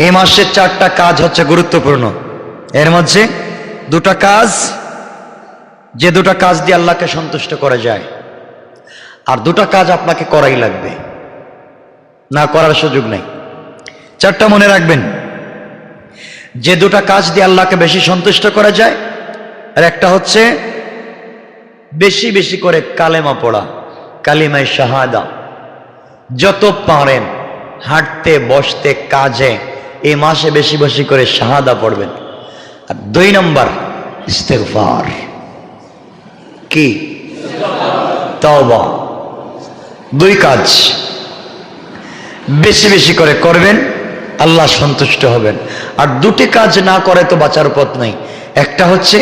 এই মাসের 4টা কাজ হচ্ছে গুরুত্বপূর্ণ। এর মধ্যে 2টা কাজ, যে 2টা কাজ দিয়ে আল্লাহকে সন্তুষ্ট করা যায়, আর 2টা কাজ আপনাকে করাই লাগবে, না করার সুযোগ নেই। 4টা মনে রাখবেন, যে 2টা কাজ দিয়ে আল্লাহকে বেশি সন্তুষ্ট করা যায়, আর একটা হচ্ছে বেশি বেশি করে কালেমা পড়া, কালিমায়ে শাহাদা। যত পারেন হাঁটতে বসতে কাজে এই মাসে বেশি বেশি করে শাহাদা পড়বেন। আর 2 নম্বর ইস্তেগফার, কি তওবা। 2 কাজ বেশি বেশি করে করবেন, আল্লাহ সন্তুষ্ট হবেন। আর 2টি কাজ না করে তো বাঁচার পথ নাই। একটা হচ্ছে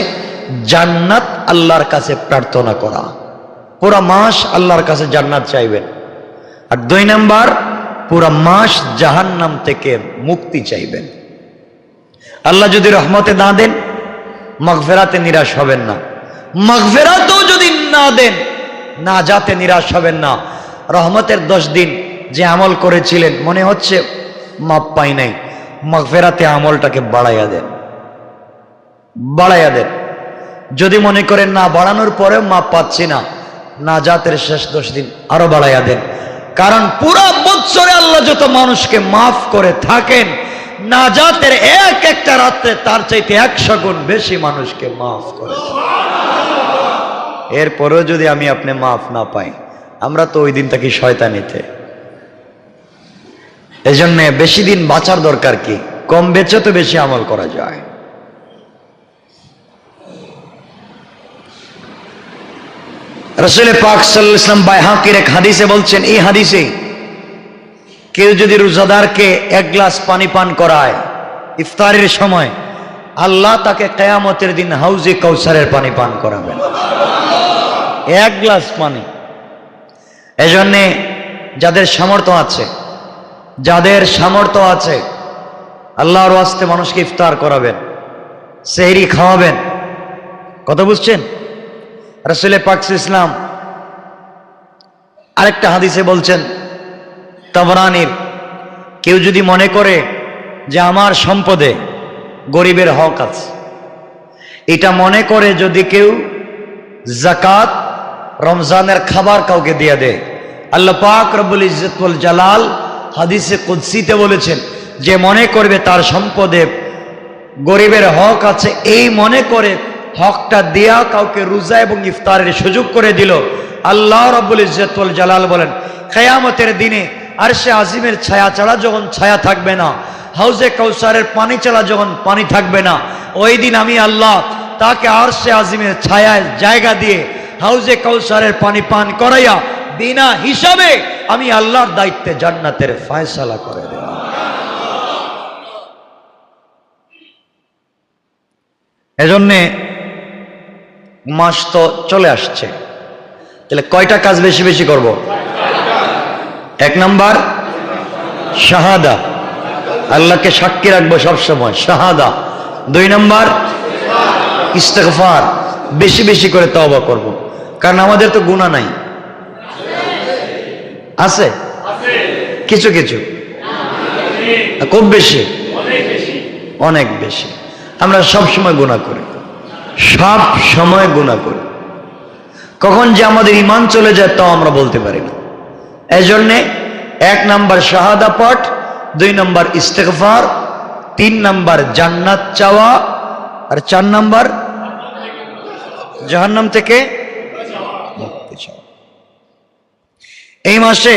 জান্নাত আল্লাহর কাছে প্রার্থনা করা, পুরা মাস আল্লাহর কাছে জান্নাত চাইবেন। আর 2 নম্বর পুরা মাস জাহান্নাম থেকে মুক্তি চাইবেন। আল্লাহ যদি রহমতে না দেন, মাগফিরাতে নিরাশ হবেন না। মাগফিরাতও যদি না দেন, নাজাতে নিরাশ হবেন না। রহমতের 10 দিন যে আমল করেছিলেন মনে হচ্ছে মাপ পাই নাই, মাগফিরাতে আমলটাকে বাড়াইয়া দেন, বাড়াইয়া দেন। যদি মনে করেন না বাড়ানোর পরেও মাপ পাচ্ছি না, নাজাতের শেষ 10 দিন আরো বাড়াইয়া দেন। কারণ পুরো বছরে আল্লাহ যত মানুষকে মাফ করে থাকেন, নাজাতের একটা রাত্রে তার চাইতে 100 গুণ বেশি মানুষকে মাফ করে। এরপরেও যদি আমি আপনি মাফ না পাই, আমরা তো ওই দিন থাকি শয়তানিতে। এজন্য বেশি দিন বাঁচার দরকার কি? কম বেঁচে তো বেশি আমল করা যায়। রাসূল পাক সাল্লাল্লাহু আলাইহি ওয়াসাল্লাম বাইহাকির এক হাদিসে বলছেন, এই হাদিসে কেউ যদি রোজাদারকে 1 গ্লাস পানি পান করায় ইফতারের সময়, আল্লাহ তাকে কিয়ামতের দিন হাউজে কাউসারের পানি পান করাবেন। 1 গ্লাস পানি। এজন্য যাদের সামর্থ্য আছে, যাদের সামর্থ্য আছে, আল্লাহর ওয়াস্তে মানুষকে ইফতার করাবেন, সেহরি খাওয়াবেন। কথা বুঝছেন? রাসূল পাক সাল্লাল্লাহু আলাইহি ওয়াসাল্লাম আরেকটা হাদিসে বলছেন, তাবরানীর, কেউ যদি মনে করে যে আমার সম্পদে গরিবের হক আছে, এটা মনে করে যদি কেউ যাকাত রমজানের খাবার কাউকে দিয়ে দেয়, আল্লাহ পাক রব্বুল ইজ্জত ওয়াল জালাল হাদিসে কুদসিতে বলেছেন যে মনে করবে তার সম্পদে গরিবের হক আছে, এই মনে করে হকটা দেয়া কাউকে রোজা এবং ইফতারের সুযোগ করে দিল, আল্লাহ রাব্বুল ইজ্জত ওয়াল জালাল বলেন কিয়ামতের দিনে আরশে আজিমের ছায়া ছাড়া যখন ছায়া থাকবে না, হাউজে কাউসারের পানি ছাড়া যখন পানি থাকবে না, ওই দিন আমি আল্লাহ তাকে আরশে আজিমের ছায়ায় জায়গা দিয়ে হাউজে কাউসারের পানি পান করাইয়া বিনা হিসাবে আমি আল্লাহর দায়িত্বে জান্নাতের ফয়সালা করে দেব। এজন্যে মাস তো চলে আসছে, তাহলে কয়টা কাজ বেশি বেশি করব? 1 নাম্বার শাহাদা, আল্লাহকে সাক্ষী রাখবো সবসময়, শাহাদা। 2 নাম্বার ইস্তেগফার, বেশি বেশি করে তওবা করব। কারণ আমাদের তো গুনাহ নাই, আছে কিছু কিছু, খুব বেশি, অনেক বেশি। আমরা সব সময় গুনাহ করি, সব সময় গুনাহ করি। কখন যে আমাদের ঈমান চলে যায় তাও আমরা বলতে পারি না। এজন্য 1 নাম্বার শাহাদা পাঠ, 2 নাম্বার ইস্তেগফার, 3 নাম্বার জান্নাত চাওয়া, আর 4 নাম্বার জাহান্নাম থেকে মুক্তি চাওয়া। এই মাসে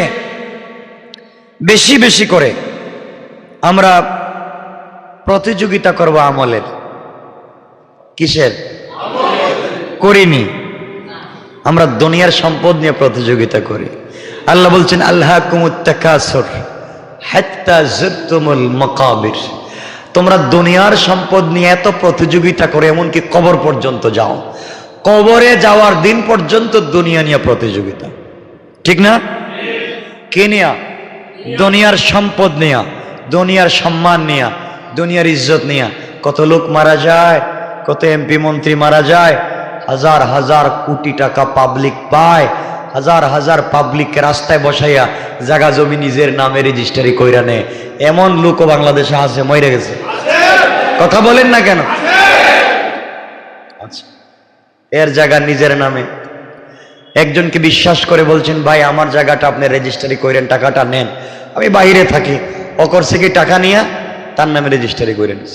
বেশি বেশি করে আমরা প্রতিযোগিতা করব আমলের। কিসের? করিনি, আমরা দুনিয়ার সম্পদ নিয়ে প্রতিযোগিতা করি। আল্লাহ বলছেন আল্লাহকুমুত তাকাসুর হাত্তা যুরতুমুল মাকাবির, তোমরা দুনিয়ার সম্পদ নিয়ে এত প্রতিযোগিতা করে এমনকি কবর পর্যন্ত যাও, কবরে যাওয়ার দিন পর্যন্ত দুনিয়া নিয়ে প্রতিযোগিতা। ঠিক না? কে নিয়া? দুনিয়ার সম্পদ নিয়া, দুনিয়ার সম্মান নিয়া, দুনিয়ার ইজ্জত নিয়া। কত লোক মারা যায়, কত এমপি মন্ত্রী মারা যায়, হাজার হাজার কোটি টাকা পাবলিক পায়, হাজার হাজার পাবলিককে রাস্তায় বসাইয়া জায়গা জমি নিজের নামে রেজিস্ট্রি কইরা নেয়, এমন লোকও বাংলাদেশে আছে, মরে গেছে। কথা বলেন না কেন? আচ্ছা, এর জায়গা নিজের নামে। একজনকে বিশ্বাস করে বলছেন, ভাই আমার জায়গাটা আপনি রেজিস্ট্রি করেন, টাকাটা নেন। আমি বাইরে থাকি, অকর থেকে টাকা নিয়ে তার নামে রেজিস্ট্রি করে নিস,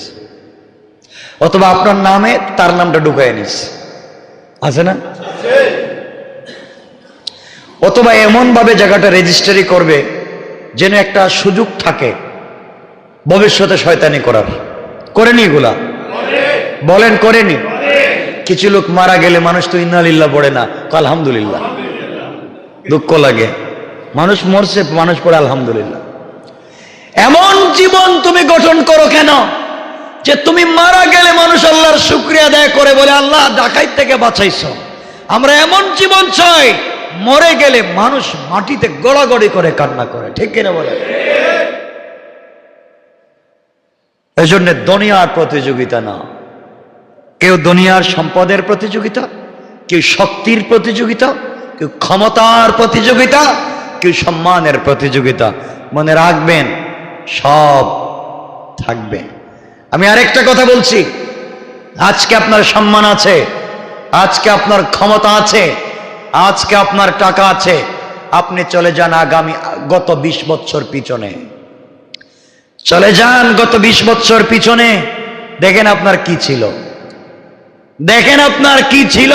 অথবা আপনার নামে তার নামটা ঢুকাই নিস, আছে না? অথবা এমন ভাবে জায়গাটা রেজিস্ট্রি করবে যেন একটা সুযোগ থাকে ভবিষ্যতে শয়তানি করার। করেনি এগুলা? বলেন করেনি? কিছু লোক মারা গেলে মানুষ তো ইন্না লিল্লাহ পড়ে না, আলহামদুলিল্লাহ। দুঃখ লাগে, মানুষ মরছে, মানুষ পড়ে আলহামদুলিল্লাহ। এমন জীবন তুমি গঠন করো কেন যে তুমি মারা গেলে মানুষ আল্লাহর শুকরিয়া আদায় করে, বলে আল্লাহ ডাকাইত থেকে বাঁচাইছো। আমরা এমন জীবন চাই, মরে গেলে মানুষ মাটিতে গড়াগড়ি করে কান্না করে, ঠিক কিনা বলে? এই জন্য দুনিয়ার প্রতিযোগিতা না, কেউ দুনিয়ার সম্পদের প্রতিযোগিতা, কেউ শক্তির প্রতিযোগিতা, কেউ ক্ষমতার প্রতিযোগিতা, কেউ সম্মানের প্রতিযোগিতা। মনে রাখবেন, সব থাকবে। আমি আরেকটা কথা বলছি, আজকে আপনার সম্মান আছে, আজকে আপনার ক্ষমতা আছে, আজকে আপনার টাকা আছে, আপনি চলে যান আগামী গত 20 বছর পিছনে, চলে যান গত 20 বছর পিছনে, দেখেন আপনার কি ছিল, দেখেন আপনার কি ছিল।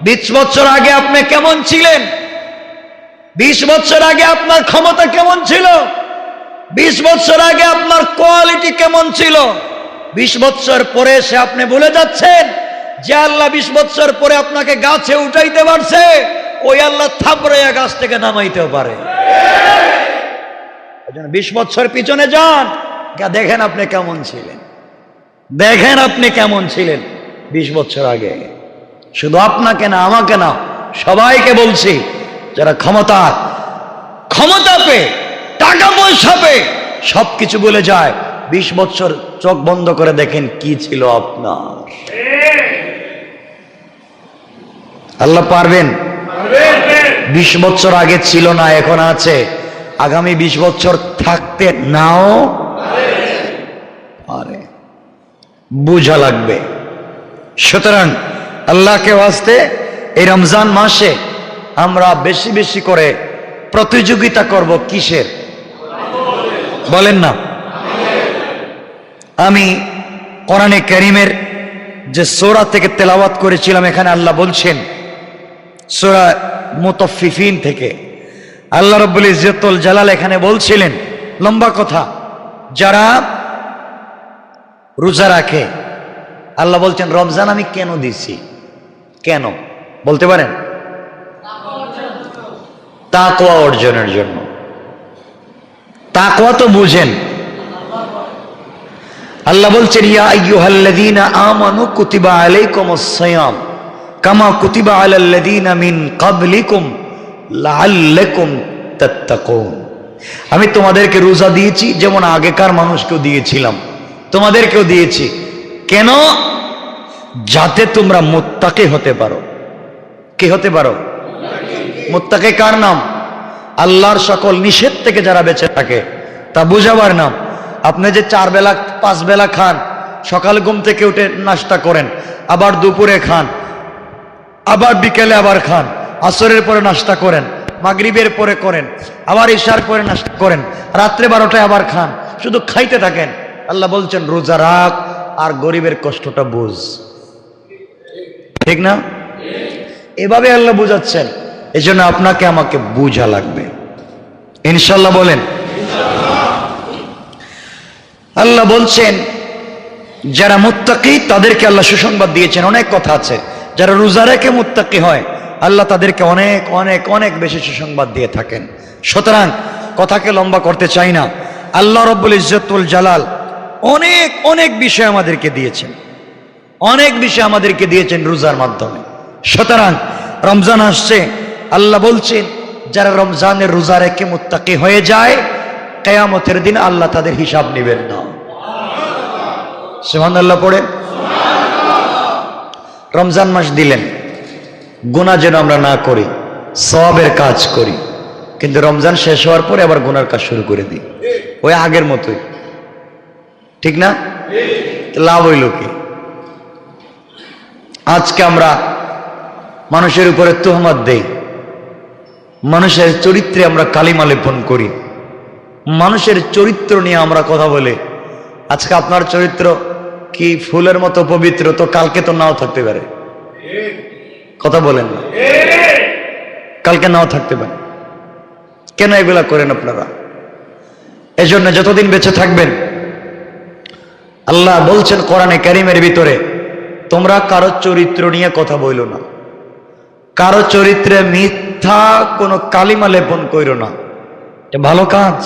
20 বছর আগে আপনি কেমন ছিলেন? 20 বছর আগে আপনার ক্ষমতা কেমন ছিল? 20 বছর আগে আপনার কোয়ালিটি কেমন ছিল? 20 বছর পরে এসে আপনি ভুলে যাচ্ছেন যে আল্লাহ 20 বছর পরে আপনাকে গাছে উঠাইতে পারছে, ওই আল্লাহ থাপড়াইয়া গাছ থেকে নামাইতেও পারে। 20 বছর পিছনে যান, দেখেন আপনি কেমন ছিলেন, দেখেন আপনি কেমন ছিলেন 20 বছর আগে। শুধু আপনাকে না, আমাকে না, সবাইকে বলছি, যারা ক্ষমতা পেয়ে, টাকা পয়সা পেয়ে সবকিছু বলে যায়, 20 বছর চোখ বন্ধ করে দেখেন কি ছিল আপনার। আল্লাহ পারবেন? 20 বছর আগে ছিল না, এখন আছে, আগামী 20 বছর থাকতে নাও পারে, বুঝা লাগবে। সুতরাং আল্লাহকে ওয়াস্তে এই রমজান মাসে আমরা বেশি বেশি করে প্রতিযোগিতা করব। কিসের? বলেন না। আমি কোরআনে কারীমের যে সূরা থেকে তেলাওয়াত করেছিলাম, এখানে আল্লাহ বলছেন, সূরা মুতাফফিফিন থেকে আল্লাহ রাব্বুল ইজ্জতুল জালাল এখানে বলছিলেন, লম্বা কথা, যারা রোজা রাখে, আল্লাহ বলছেন রমজান আমি কেন দিছি? কেন বলতে পারেন? তাকওয়া অর্জনের জন্য। তাকওয়া তো বুঝেন, আল্লাহ বলছেন ইয়া আইয়ুহাল্লাযীনা আমানু কুতিবা আলাইকুমুস সিয়াম কামা কুতিবা আলাল্লাযীনা মিন ক্বাবলিকুম লাআল্লাকুম তাত্তাকুন। আমি তোমাদেরকে রোজা দিয়েছি যেমন আগেকার মানুষকেও দিয়েছিলাম, তোমাদেরকেও দিয়েছি। কেন? যাতে তোমরা মুত্তাকি হতে পারো। কি হতে পারো? মুত্তাকি কার নাম? আল্লাহর সকল নিষেধ থেকে যারা বেঁচে থাকে, তা বুঝাবার নাম। আপনি যে 4 বেলা 5 বেলা খান, সকাল ঘুম থেকে উঠে নাস্তা করেন, আবার দুপুরে খান, আবার বিকেলে আবার খান, আসরের পরে নাস্তা করেন, মাগরিবের পরে করেন, আবার ইশার পরে নাস্তা করেন, রাত্রে 12টায় আবার খান, শুধু খাইতে থাকেন। আল্লাহ বলছেন রোজা রাখ আর গরিবের কষ্টটা বুঝ। ঠিক না? এভাবে আল্লাহ বুঝাচ্ছেন। এই জন্য আপনাকে আমাকে বুঝা লাগবে, ইনশাল্লাহ বলেন। আল্লাহ বলছেন যারা মুত্তাকি তাদেরকে আল্লাহ সুসংবাদ দিয়েছেন। অনেক কথা আছে, যারা রোজা রেখে মুত্তাকি হয় আল্লাহ তাদেরকে অনেক অনেক অনেক বেশি সুসংবাদ দিয়ে থাকেন। সুতরাং কথাকে লম্বা করতে চাই না, আল্লাহ রাব্বুল ইজ্জতুল জালাল অনেক অনেক বিষয় আমাদেরকে দিয়েছেন, অনেক বিষয় আমাদেরকে দিয়েছেন রোজার মাধ্যমে। সুতরাং রমজান আসছে, আল্লাহ বলছেন যারা রমজানের রোজা রেখে মুত্তাকি হয়ে যায়, কিয়ামতের দিন আল্লাহ তাদের হিসাব নেবেন না। সুবহানাল্লাহ পড়ে। রমজান মাস দিলেন, গুনাহ যেন আমরা না করি, সওয়াবের কাজ করি, কিন্তু রমজান শেষ হওয়ার পরে আবার গুনার কাজ শুরু করে দিই, ওই আগের মতোই। ঠিক না? লাভ হইল কি? আজকে আমরা মানুষের উপরে তুহমত দেই, মানুষের চরিত্রে আমরা কালিমা লেপন করি, মানুষের চরিত্র নিয়ে আমরা কথা বলি। আজকে আপনার চরিত্র কি ফুলের মতো পবিত্র, তো কালকে তো নাও থাকতে পারে। কথা বলেন না? কালকে নাও থাকতে পারে। কেন এগুলা করেন আপনারা? এজন্য যতদিন বেঁচে থাকবেন, আল্লাহ বলছেন কোরআনে কারীমের ভিতরে, তোমরা কারো চরিত্র নিয়ে কথা বইলো না, কারো চরিত্রে মিথ্যা কোনো কালিমা লেপন কইরো না। এটা ভালো কাজ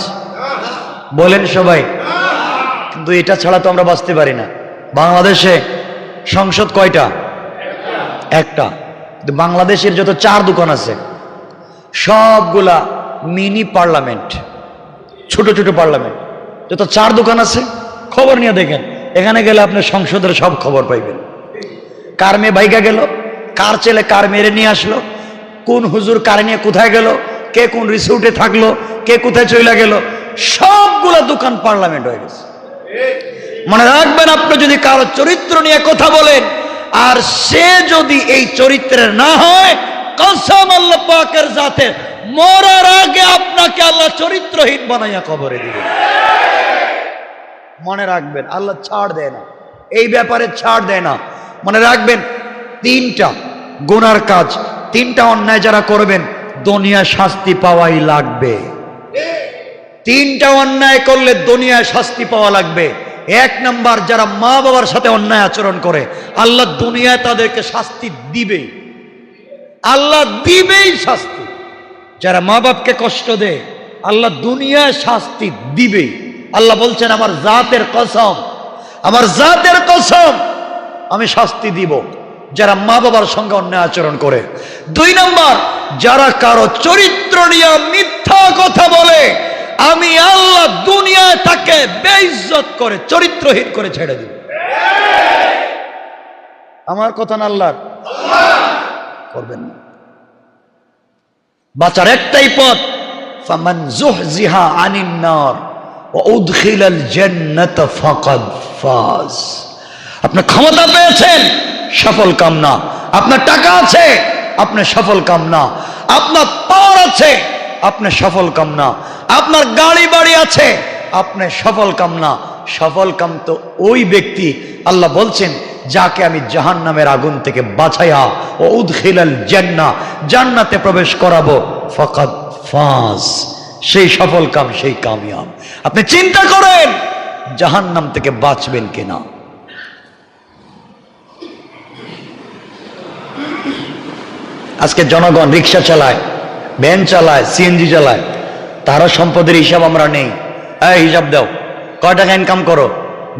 বলেন সবাই, কিন্তু এটা ছাড়া তো আমরা বাঁচতে পারি না। বাংলাদেশে সংসদ কয়টা? একটা। কিন্তু বাংলাদেশের যত চার দোকান আছে সবগুলা মিনি পার্লামেন্ট, ছোট ছোট পার্লামেন্ট। যত চার দোকান আছে খবর নিয়ে দেখেন, এখানে গেলে আপনি সংসদের সব খবর পাইবেন। কার মেয়ে ভাইগা গেল, কার ছেলে কার মেরে নিয়ে আসলো, কোন হুজুর কার নিয়ে কোথায় গেল, কে কোন রিসোর্টে থাকলো, কে কোথায় চলে গেল, সবগুলা দোকান পার্লামেন্ট হয়ে গেছে। মনে রাখবেন, আপনি যদি কারো চরিত্র নিয়ে কথা বলেন আর সে যদি এই চরিত্রের না হয়, কসম আল্লাহ পাকের জাতের, মরার আগে আপনাকে আল্লাহ চরিত্রহীন বানাইয়া কবরে দিবেন। মনে রাখবেন, আল্লাহ ছাড় দেয় না, এই ব্যাপারে ছাড় দেয় না। মনে রাখবেন, তিনটা গুনার কাজ, তিনটা অন্যায় যারা করবেন দুনিয়ায় শাস্তি পাওয়াই লাগবে। তিনটা অন্যায় করলে দুনিয়ায় শাস্তি পাওয়া লাগবে। এক নাম্বার, যারা মা বাবার সাথে অন্যায় আচরণ করে, আল্লাহ দুনিয়ায় তাদেরকে শাস্তি দিবেই, আল্লাহ দিবেই শাস্তি। যারা মা বাপকে কষ্ট দেয়, আল্লাহ দুনিয়ায় শাস্তি দিবেই। আল্লাহ বলছেন, আমার জাতের কসম, আমার জাতের কসম, আমি শাস্তি দিব যারা মা বাবার সঙ্গে অন্যায় আচরণ করে। দুই নাম্বার, যারা কারো চরিত্র নিয়ে মিথ্যা কথা বলে, আমি আল্লাহ দুনিয়ায় তাকে বেইজ্জত করে চরিত্রহীন করে ছেড়ে দিব। আমার কথা না আল্লাহর? করবেন না। বাঁচার একটাই পথ, ফামান যুহজিহা আনিন নার ওয়া উদখিলাল জান্নাত ফাকাদ ফাজ। আপনি ক্ষমতা পেয়েছেন, সফল কামনা। আপনার টাকা আছে, আপনি সফল কামনা। আপনার পাওয়ার আছে, আপনি সফল কামনা। আপনার গাড়ি বাড়ি আছে, আপনি সফল কামনা। সফল কাম তো ওই ব্যক্তি, আল্লাহ বলছেন, যাকে আমি জাহান্নামের আগুন থেকে বাঁচাইয়া ও উদখিলাল জান্নাহ, জান্নাতে প্রবেশ করাবো, ফাকাদ ফাজ, সেই সফল কাম, সেই কামিয়াব। আপনি চিন্তা করেন জাহান্নাম থেকে বাঁচবেন কিনা। আজকে জনগণ রিক্সা চালায়, ভ্যান চালায়, সিএনজি চালায়, তারও সম্পদের হিসাব আমরা নেই। এই হিসাব দাও, কয় টাকা ইনকাম করো,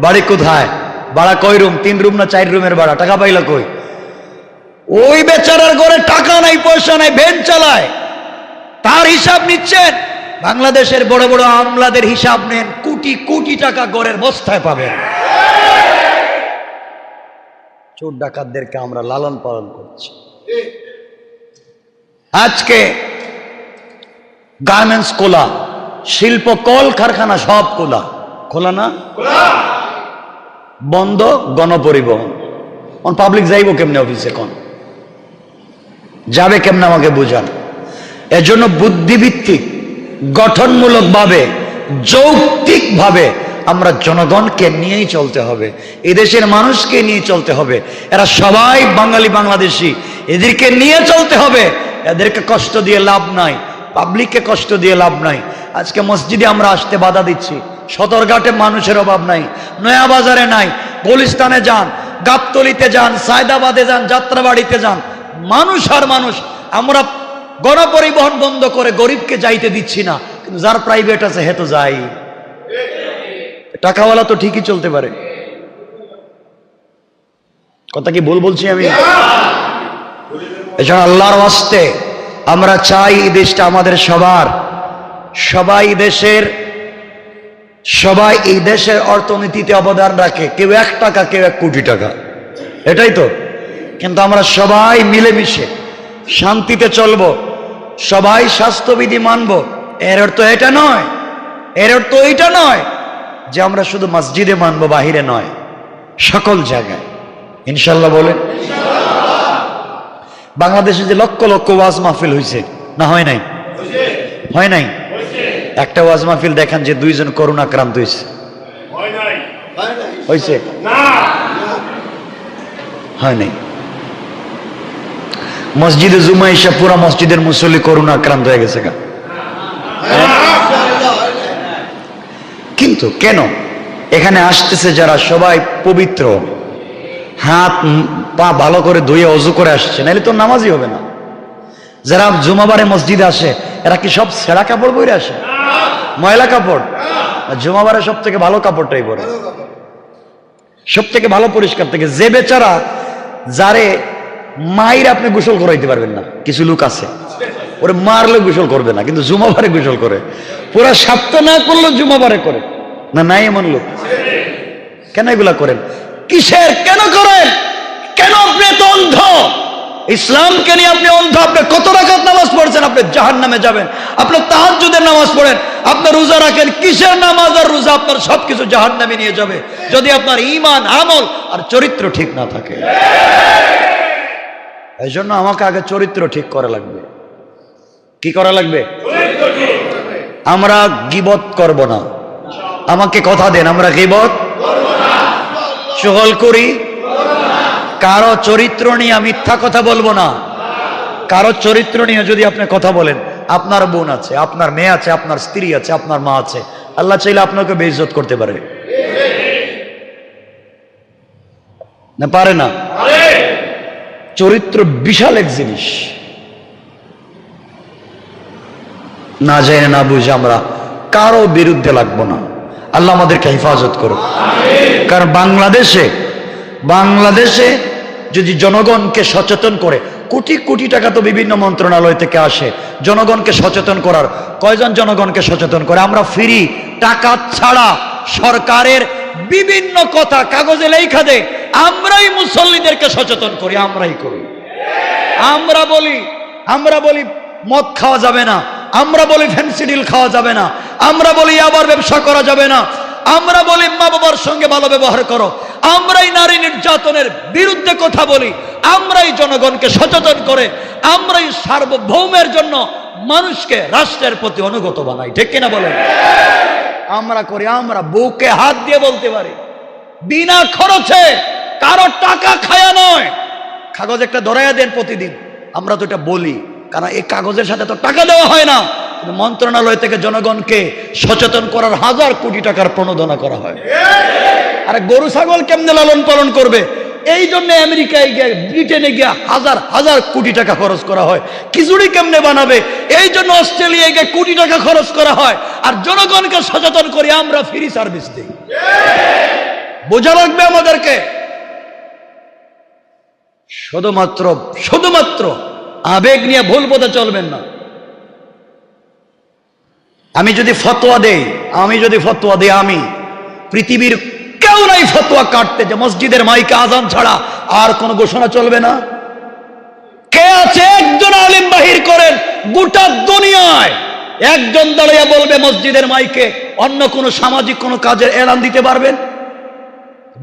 বাড়ি কোথায়, ভাড়া কয় রুম, 3 রুম না 4 রুমের ভাড়া, টাকা পাইলা কই? ওই বেচারার ঘরে টাকা নাই, পয়সা নাই, ভ্যান চালায়, তার হিসাব নিচ্ছেন। বাংলাদেশের বড় বড় আমলাদের হিসাব নেন, কোটি কোটি টাকা ঘরের বস্তায় পাবেন। চোর ডাকাতদেরকে আমরা লালন পালন করছি। আজকে গার্মেন্টস খোলা, শিল্প কল কারখানা সব খোলা, খোলা না বন্ধ, গণপরিবহন। পাবলিক যাইব কেমনে অফিসে, কোন যাবে কেমনে, আমাকে বুঝান। এজন্য বুদ্ধিভিত্তিক গঠনমূলক ভাবে, যৌক্তিক ভাবে আমরা জনগণকে নিয়েই চলতে হবে, এদেশের মানুষকে নিয়ে চলতে হবে। এরা সবাই বাঙালি, বাংলাদেশি, এদেরকে নিয়ে চলতে হবে। এদেরকে কষ্ট দিয়ে লাভ নাই, পাবলিককে কষ্ট দিয়ে লাভ নাই। আজকে মসজিদে আমরা আসতে বাধা দিচ্ছি, সদরঘাটে মানুষের অভাব নাই, নয়া বাজারে নাই, গুলিস্তানে যান, গাবতলিতে যান, সায়দাবাদে যান, যাত্রাবাড়িতে যান, মানুষ আর মানুষ। আমরা গণপরিবহন বন্ধ করে গরিবকে যাইতে দিচ্ছি না, কিন্তু যার প্রাইভেট আছে হে তো যাই। টাকাওয়ালা তো ঠিকই চলতে পারে। কথা কি ভুল বলছি আমি? এজন্য আল্লাহর ওয়াস্তে আমরা চাই এই দেশটা আমাদের সবার, সবাই এই দেশের অর্থনীতিতে অবদান রাখে, কেউ 1 টাকা, কেউ 1 কোটি টাকা, এটাই তো। কিন্তু আমরা সবাই মিলেমিশে শান্তিতে চলবো, সবাই স্বাস্থ্যবিধি মানব, এর অর্থ এটা নয়, এর অর্থ এটা নয় যে আমরা শুধু মসজিদে মানবো, বাহিরে নয়, সকল জায়গায়। ইনশাল্লাহ বলেন। বাংলাদেশে যে লক্ষ লক্ষ ওয়াজ মাহফিল হয়েছে, না হয় নাই? হয় নাই? একটা ওয়াজ মাহফিল দেখান যে 2 জন করোনা আক্রান্ত হয়েছে, হয়েছে? হয় নাই। মসজিদে জুমা এসে পুরা মসজিদের মুসল্লি করোনা আক্রান্ত হয়ে গেছে। কিন্তু কেন এখানে আসতেছে যারা সবাই পবিত্র, হাত পা ভালো করে ধুয়ে অজু করে আসছে, নাহলে তো নামাজই হবে না। যারা জুমাবারে মসজিদে আসে এরা কি সব ছেঁড়া কাপড় পরে আসে? ময়লা কাপড়? জুমাবারে সব থেকে ভালো কাপড়টাই পরে, সব থেকে ভালো পরিষ্কার থেকে। যে বেচারা যারে মায়ের আপনি গোসল করাইতে পারবেন না, কিছু লোক আছে ওরে মারলে গোসল করবে না, কিন্তু জুমাবারে গোসল করে। পুরা সপ্তাহ না করলেও জুমাবারে করে না? নাই এমন লোক? কেন এগুলা করেন? কিসের? কেন করেন? কেন আপনি এত অন্ধ? ইসলামকে নিয়ে আপনি অন্ধ। আপনি কত রাকাত নামাজ পড়ছেন? আপনি জাহান্নামে যাবেন। আপনি তাহাজ্জুদের নামাজ পড়েন, আপনি রোজা রাখেন, কিসের নামাজ আর রোজা? আপনার সবকিছু জাহান্নামে নিয়ে যাবে যদি আপনার ঈমান, আমল আর চরিত্র ঠিক না থাকে। এই জন্য আমাকে আগে চরিত্র ঠিক করা লাগবে। কি করা লাগবে? আমরা গীবত করব না। আমাকে কথা দেন, আমরা গীবত চুগল করি, কারো চরিত্র নিয়ে মিথ্যা কথা বলবো না। কারো চরিত্র নিয়ে যদি আপনি কথা বলেন, আপনার বোন আছে, আপনার মেয়ে আছে, আপনার স্ত্রী আছে, আপনার মা আছে, আল্লাহ চাইলে আপনাকে বেইজ্জত করতে পারে না? পারে না? চরিত্র বিশাল এক জিনিস। না জেনে না বুঝে আমরা কারো বিরুদ্ধে লাগবো না। আল্লাহ আমাদেরকে হেফাজত করুন। কারণ বাংলাদেশে যদি জনগণকে সচেতন করে, কোটি কোটি টাকা তো বিভিন্ন মন্ত্রণালয় থেকে আসে জনগণকে সচেতন করার। কয়জন জনগণকে সচেতন করে? আমরা ফ্রি, টাকা ছাড়া সরকারের বিভিন্ন কথা কাগজে লেখা দেয়, আমরাই মুসল্লিদেরকে সচেতন করি, আমরাই করি। আমরা বলি মদ খাওয়া যাবে না, আমরা বলি ফেন্সিডিল খাওয়া যাবে না, আমরা বলি আবার ব্যবসা করা যাবে না, আমরা বলি মা বাবার সঙ্গে ভালো ব্যবহার করো, আমরাই নারী নির্যাতনের বিরুদ্ধে কথা বলি, আমরাই জনগণকে সচেতন করে, আমরাই সার্বভৌমের জন্য মানুষকে রাষ্ট্রের প্রতি অনুগত বানাই। ঠিক কিনা বলেন? আমরা করি। আমরা বুকে হাত দিয়ে বলতে পারি, বিনা খরচে, কারো টাকা খায়া নয়। কাগজ একটা ধরাইয়া দেন প্রতিদিন, আমরা তো এটা বলি, কারণ এই কাগজের সাথে তো টাকা দেওয়া হয় না। মন্ত্রণালয় থেকে জনগণকে সচেতন করার 1000 কোটি টাকার প্রণোদনা করা হয়। আরে গরু ছাগল কেমনে লালন পালন করবে? এই জন্য আমেরিকায় গিয়ে, ব্রিটেনে গিয়ে হাজার হাজার কোটি টাকা খরচ করা হয়। খিচুড়ি কেমনে বানাবে? এই জন্য অস্ট্রেলিয়ায় গিয়ে কোটি টাকা খরচ করা হয়। আর জনগণকে সচেতন করি আমরা, ফ্রি সার্ভিস দিই। বোঝা লাগবে আমাদেরকে। শুধুমাত্র আবেগ নিয়ে ভুল পথে চলবেন না। আমি যদি ফতোয়া দেই, আমি পৃথিবীর কেউ নাই ফতোয়া কাটতে যে মসজিদের মাইকে আজান ছাড়া আর কোন ঘোষণা চলবে না। কে আছে? একজন আলেম বাহির করেন, গোটা দুনিয়ায় একজন দাঁড়িয়ে বলবে মসজিদের মাইকে অন্য কোন সামাজিক কোন কাজের এলান দিতে পারবেন?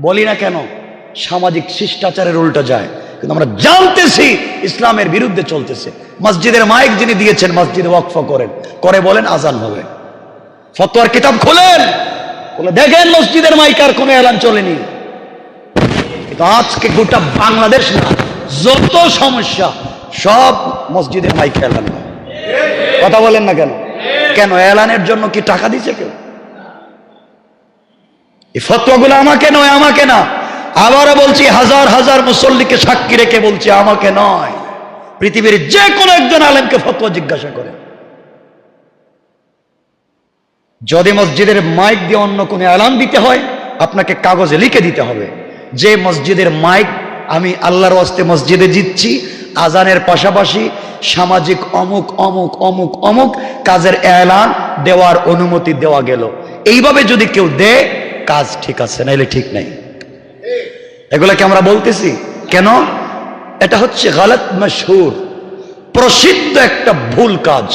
বলি না কেন? সামাজিক শিষ্টাচারের উল্টো যায়, কিন্তু আমরা জানতেছি ইসলামের বিরুদ্ধে চলতেছে। মসজিদের মাইক যিনি দিয়েছেন, মসজিদে ওয়াকফ করে বলেন আজান হবে। ফতোয়ার কিতাব খোলেন, বলে দেখেন মসজিদের মাইক আর কোনো এলান চলেনি। কিন্তু আজকে গোটা বাংলাদেশ না, যত সমস্যা সব মসজিদের মাইক এলান। কথা বলেন না কেন? কেন? এলানের জন্য কি টাকা দিছে কেউ? এই ফতোয়াগুলো আমাকে নয়, আমাকে না। আবারও বলছি, হাজার হাজার মুসল্লিকে সাক্ষী রেখে বলছি, আমাকে নয়, পৃথিবীর যে কোনো একজন আলেমকে ফতোয়া জিজ্ঞাসা করে। যদি মসজিদের মাইক দিয়ে অন্য কোনো এলান দিতে হয়, আপনাকে কাগজে লিখে দিতে হবে যে মসজিদের মাইক আমি আল্লাহর ওয়াস্তে মসজিদে দিচ্ছি, আজানের পাশাপাশি সামাজিক অমুক অমুক অমুক অমুক কাজের এলান দেওয়ার অনুমতি দেওয়া গেল। এইভাবে যদি কেউ দেয়, কাজ ঠিক আছে, নাইলে ঠিক নাই। এগুলাকে আমরা বলতেছি কেন? এটা হচ্ছে গালাত মাশহুর, প্রসিদ্ধ একটা ভুল কাজ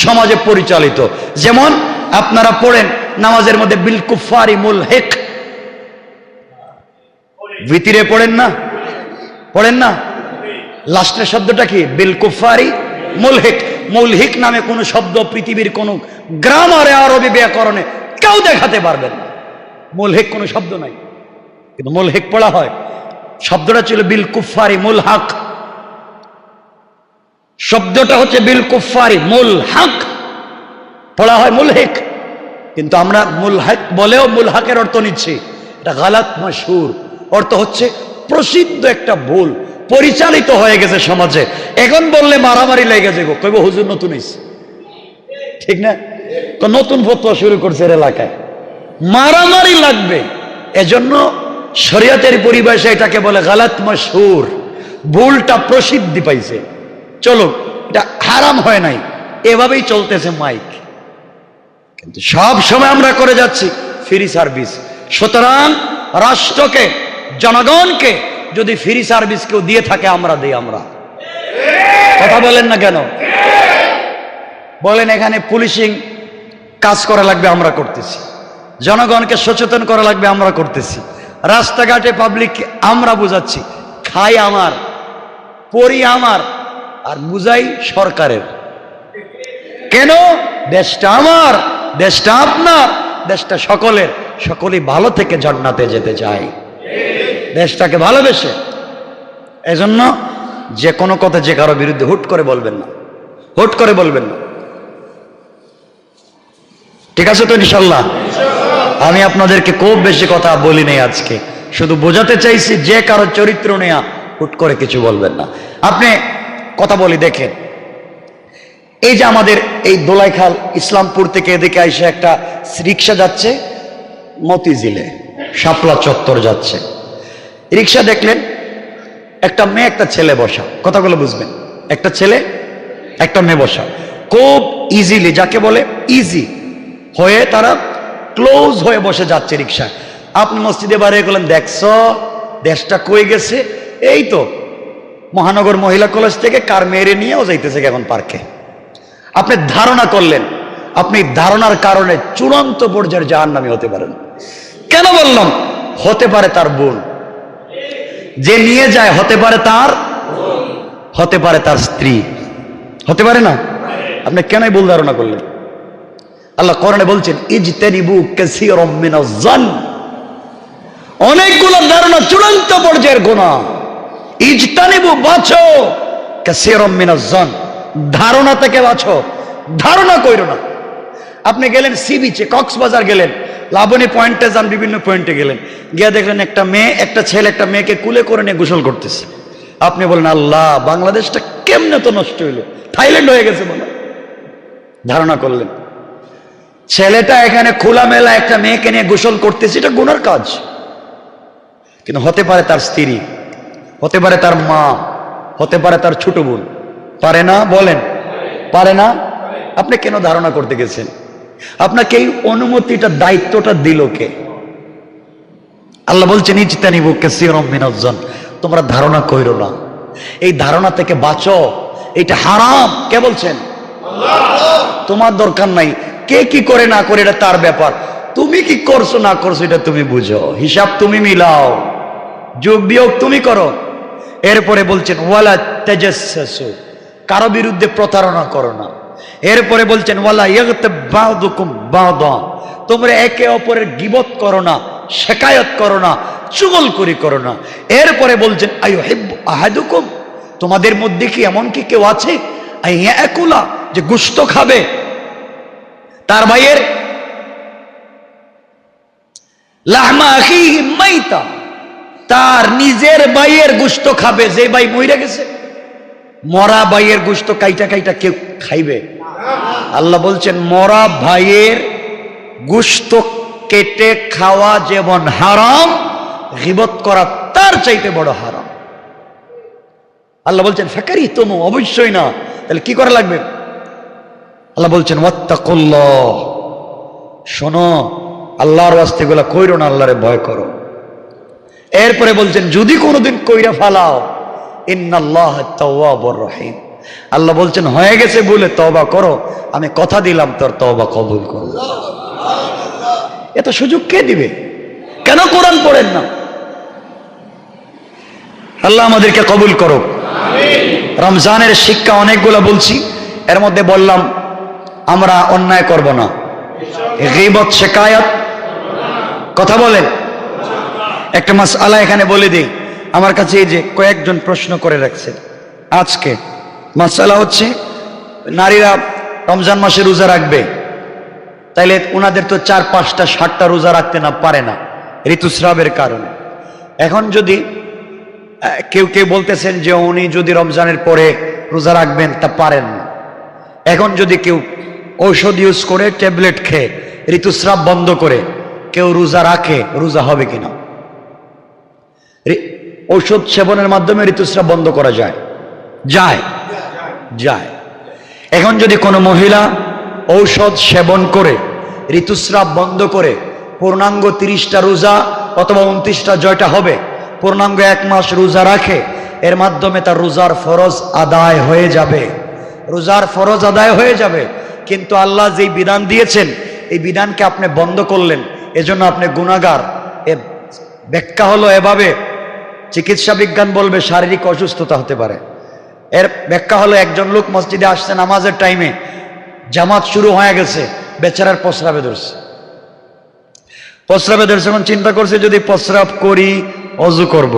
সমাজে পরিচালিত। যেমন আপনারা পড়েন নামাজের মধ্যে বিল কুফারি মুলহিক, ভিতরে পড়েন না, পড়েন না, লাস্টের শব্দটা কি? বিল কুফারি মুলহিক। মুলহিক নামে কোন শব্দ পৃথিবীর কোন গ্রামারে আরবি ব্যাকরণে কেউ দেখাতে পারবেন না। মুলহিক কোন শব্দ নাই, কিন্তু মুলহিক পড়া হয়। শব্দটা ছিল বিল কুফারি মুলহাক, শব্দটা হচ্ছে বিল কুফারি মুলহাক, পড়া হয় মুলহিক। কিন্তু আমরা মুলহাক বলেও মুলহাকের অর্থ নিচ্ছি, এটা গালাত মাশহুর। অর্থ হচ্ছে প্রসিদ্ধ একটা ভুল পরিচালিত হয়ে গেছে সমাজে। এখন বললে মারামারি লেগে যাবো, কইব হুজুর নতুন হইছে, ঠিক না? তো নতুন ফতোয়া শুরু করছে এলাকায়, মারামারি লাগবে। এজন্য শরিয়তের পরিভাষা এটাকে বলে গালাত মাশহুর, ভুলটা প্রসিদ্ধি পাইছে। চলো, এটা হারাম হয় নাই, এভাবেই চলতেছে মাইক। কিন্তু সব সময় আমরা করে যাচ্ছি ফ্রি সার্ভিস। সুতরাং রাষ্ট্রকে, জনগণকে যদি ফ্রি সার্ভিস কেউ দিয়ে থাকে, আমরা দিই। আমরা কথা বলেন না কেন? বলেন এখানে পুলিশিং কাজ করা লাগবে, আমরা করতেছি। জনগণকে সচেতন করা লাগবে, আমরা করতেছি। রাস্তাঘাটে পাবলিক আমরা বুঝাচ্ছি, খাই আমার, পরি আমার, আর বুঝাই সরকারের। কেন? দেশটা আমার, দেশটা আপনার, দেশটা সকলের। সকলেই ভালো থেকে জান্নাতে যেতে চায়, দেশটাকে ভালোবেসে। এজন্য যে কোনো কথা যে কারো বিরুদ্ধে হুট করে বলবেন না, হুট করে বলবেন না। ঠিক আছে তো ইনশাল্লাহ? আমি আপনাদেরকে খুব বেশি কথা বলি নাই আজকে, শুধু বোঝাতে চাইছি যে কারো চরিত্র নেয়া হুট করে কিছু বলবেন না। আপনি কথা বলি দেখেন, এই যে আমাদের এই দোলাইখাল ইসলামপুর থেকে এদিকে এসে একটা রিক্সা যাচ্ছে মতিঝিলে, শাপলা চত্বর যাচ্ছে। রিক্সা দেখলেন একটা মেয়ে একটা ছেলে বসা, কথাগুলো বুঝবেন। একটা ছেলে একটা মেয়ে বসা, খুব ইজিলি, যাকে বলে ইজি হয়ে তারা ক্লোজ হয়ে বসে যাচ্ছে রিক্সায়। আপনি মসজিদে বাড়িয়ে গেলেন, দেখছো দেশটা কই গেছে? এই তো মহানগর মহিলা কলেজ থেকে কার মেয়েরে নিয়েও যাইতেছে এখন পার্কে। আপনি ধারণা করলেন, আপনি ধারণার কারণে চূড়ান্ত পর্যায়ের জাহান্নামী হতে পারেন। কেন বললাম? হতে পারে তার বোন, যে নিয়ে যায় হতে পারে তার, হতে পারে তার স্ত্রী, হতে পারে না? আপনি কেন ভুল ধারণা করলেন? আল্লাহ কোরআনে বলছেন ইজতানিবু কাসীরাম মিনাজ জান, অনেকগুলো ধারণা চূড়ান্ত পর্যায়ের গুনাহ। ইজতানিবু, বাঁচো, কাসীরাম মিনাজ জান, ধারণা থেকে বাঁচো, ধারণা কইরো না। আপনি গেলেন সি বিচে, কক্সবাজার গেলেন, লাবণী পয়েন্টে যান, বিভিন্ন পয়েন্টে গেলেন, গিয়ে দেখলেন একটা মেয়ে একটা ছেলে একটা মেয়েকে কুলে করে নিয়ে গোসল করতেছে। আপনি বলেন আল্লাহ, বাংলাদেশটা কেমনে তো নষ্ট হইলো, থাইল্যান্ড হয়ে গেছে বলে ধারণা করলেন। ছেলেটা এখানে খোলামেলা একটা মেয়েকে নিয়ে গোসল করতেছে, এটা গুনার কাজ। কিন্তু হতে পারে তার স্ত্রী, হতে পারে তার মা, হতে পারে তার ছোট বোন। পারে না? বলেন পারে না? আপনি কেন ধারণা করতে গেছেন? আপনাকে এই অনুমতিটা, দায়িত্বটা দিল কে? আল্লাহ বলছেন ইজতানিবু কাসীরাম মিনাজ জান, তোমরা ধারণা কইরো না, এই ধারণা থেকে বাঁচো, এটা হারাম। কে বলছেন? আল্লাহ। তোমার দরকার নাই, কে কি করে না করে এটা তার ব্যাপার। তুমি কি করছো না করছো এটা তুমি বুঝো, হিসাব তুমি মিলাও, যোগ বিয়োগ তুমি করো। এরপরে বলছেন ওয়ালা তাজাসসু, কারো বিরুদ্ধে প্রতারণা করো না। এরপরে বলছেন ওয়ালা ইয়াগতাব বা'দুকুম বা'দা, তোমরা একে অপরের গীবত করো না, শিকায়ত করো না, চুগলখড়ি করো না। এরপরে বলছেন আইয়ুহিব্বু আহাদুকুম, তোমাদের মধ্যে কি এমন কি কেউ আছে আইয়াকুলা, যে গোশত খাবে তার ভাইয়ের, লাহমা আখিহি মাইতা, তার নিজের ভাইয়ের গোশত খাবে, যে ভাই মইরা গেছে। মরা ভাইয়ের গোশত কাইটা কাইটা কেউ খাইবে? আল্লাহ বলছেন মরা ভাইয়ের গোশত কেটে খাওয়া যেমন হারাম, গীবত করা তার চাইতে বড় হারাম। আল্লাহ বলছেন ফাকারি তুমু, অবশ্যই না। তাহলে কি করা লাগবে? আল্লাহ বলছেন ওয়াত্তাকুল্লাহ, শোনো আল্লাহর ওয়াস্তে গুলা কইরো না, আল্লাহরে ভয় করো। এরপরে বলছেন যদি কোনোদিন কইরা ফালাও, ইন্নাল্লাহ তাওয়াবুর রহিম, আল্লাহ বলছেন হয়ে গেছে বলে তওবা করো, আমি কথা দিলাম তোর তওবা কবুল করব। এত সুযোগ কে দিবে? কেন কোরআন পড়েন না? আল্লাহ আমাদেরকে কবুল করো। রমজানের শিক্ষা অনেকগুলো বলছি, এর মধ্যে বললাম আমরা অন্যায় করব না, গীবত শিকায়াত কথা বলেন। একটা মাসআলা এখানে বলে দিই, আমার কাছে এই যে কয়েকজন প্রশ্ন করে রাখছে আজকে। মাসআলা হচ্ছে নারীরা রমজান মাসে রোজা রাখবে, তাইলে ওনাদের তো 4, 5টা 7টা রোজা রাখতে না পারে না ঋতুস্রাবের কারণে। এখন যদি কেউ কেউ বলতেছেন যে উনি যদি রমজানের পরে রোজা রাখবেন তা পারেন না। এখন যদি কেউ ঔষধ ইউজ করে ট্যাবলেট খেয়ে ঋতুস্রাব বন্ধ করে কেউ রোজা রাখে, রোজা হবে কিনা? ঔষধ সেবনের মাধ্যমে ঋতুস্রাব বন্ধ করা যায়? যায় যায়। এখন যদি কোনো মহিলা ঔষধ সেবন করে ঋতুস্রাব বন্ধ করে পূর্ণাঙ্গ 30টা রোজা অথবা 29টা জয়টা হবে পূর্ণাঙ্গ 1 মাস রোজা রাখে, এর মাধ্যমে তার রোজার ফরজ আদায় হয়ে যাবে, রোজার ফরজ আদায় হয়ে যাবে। কিন্তু আল্লাহ যেই বিধান দিয়েছেন এই বিধানকে আপনি বন্ধ করলেন, এজন্য আপনি গুনাহগার। এর ব্যাখ্যা হলো এভাবে, চিকিৎসা বিজ্ঞান বলবে শারীরিক অসুস্থতা হতে পারে। এর ব্যাখ্যা হলো একজন লোক মসজিদে আসছে নামাজের টাইমে, জামাত শুরু হয়ে গেছে, বেচারার প্রস্রাবে ধরছে, প্রস্রাবে ধরছে। এখন চিন্তা করছে যদি প্রস্রাব করি অজু করব,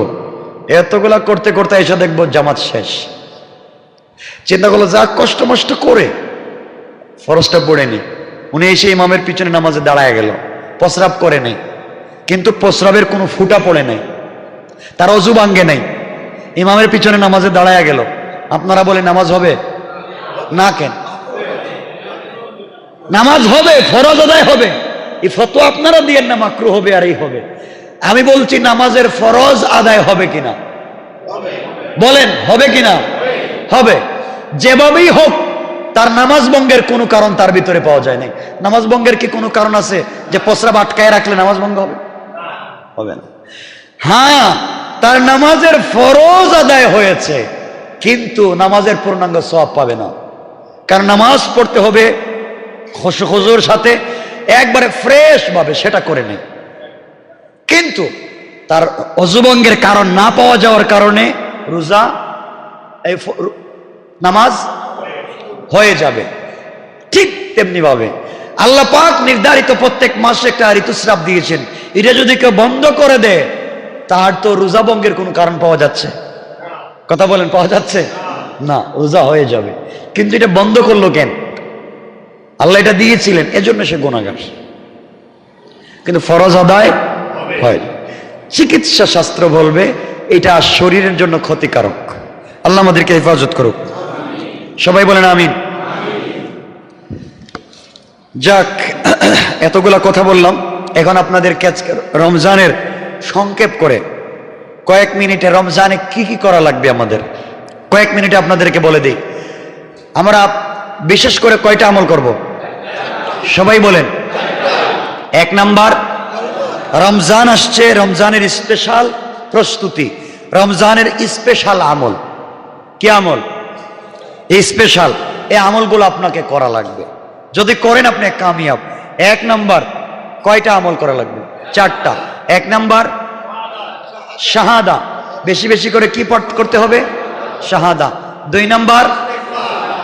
এতগুলা করতে করতে এসে দেখবো জামাত শেষ। চিন্তা করলো যা কষ্ট মষ্ট করে ফরজটা পড়েনি। উনি এসে ইমামের পিছনে নামাজে দাঁড়ায় গেল, প্রস্রাব করে নেই, কিন্তু প্রস্রাবের কোনো ফুটা পড়ে নাই, তার অজু ভাঙ্গে নাই, ইমামের পিছনে নামাজে দাঁড়ায় গেল। আপনারা বলে নামাজ হবে না? কেন নামাজ হবে, ফরজ আদায় হবে। এই ফতোয়া আপনারা দিয়েন না মাকরু হবে আর এই হবে। আমি বলছি নামাজের ফরজ আদায় হবে কিনা বলেন, হবে কিনা? হবে। যেভাবেই হোক তার নামাজ ভঙ্গের কোনো কারণ তার ভিতরে পাওয়া যায় না। নামাজ ভঙ্গের কি কোনো কারণ আছে যে প্রস্রাব আটকায় রাখলে নামাজ ভঙ্গ হবে? হবে না। হ্যাঁ, তার নামাজের ফরজ আদায় হয়েছে কিন্তু নামাজের পূর্ণাঙ্গ সওয়াব পাবে না, কারণ নামাজ পড়তে হবে খুশুর সাথে, একবারে ফ্রেশ ভাবে, সেটা করে নেই। কিন্তু তার অজুভঙ্গের কারণ না পাওয়া যাওয়ার কারণে রোজা এই নামাজ হয়ে যাবে। ঠিক তেমনি ভাবে আল্লাহ পাক নির্ধারিত প্রত্যেক মাসে একটা ঋতুস্রাব দিয়েছেন, এটা যদি কেউ বন্ধ করে দেয় তার তো রোজা ভঙ্গের কোনো কারণ পাওয়া যাচ্ছে? কথা বলেন, পাওয়া যাচ্ছে না, রোজা হয়ে যাবে। কিন্তু এটা বন্ধ করলো কেন? আল্লাহ এটা দিয়েছিলেন, এজন্য সে গুনাহগার, কিন্তু ফরজ আদায় হয়। চিকিৎসা শাস্ত্র বলবে এটা শরীরের জন্য ক্ষতিকারক। আল্লাহ আমাদেরকে হেফাজত করুক, সবাই বলেন আমিন। যাক, এতগুলা কথা বললাম, এখন আপনাদের রমজানের সংক্ষেপ করে কয়েক মিনিটে রমজানে কি কি করা লাগবে আমাদের কয়েক মিনিটে আপনাদেরকে বলে দিই। আমরা বিশেষ করে কয়টা আমল করব? সবাই বলেন। 1 নাম্বার, রমজান আসছে, রমজানের স্পেশাল প্রস্তুতি, রমজানের স্পেশাল আমল। কি আমল? স্পেশাল। এই আমলগুলো আপনাকে করা লাগবে, যদি করেন আপনি কামিয়াব। 1 নাম্বার, কয়টা আমল করা লাগবে? 4টা। 1 নাম্বার শাহাদা, বেশি বেশি করে কি পাঠ করতে হবে? শাহাদা। 2 নাম্বার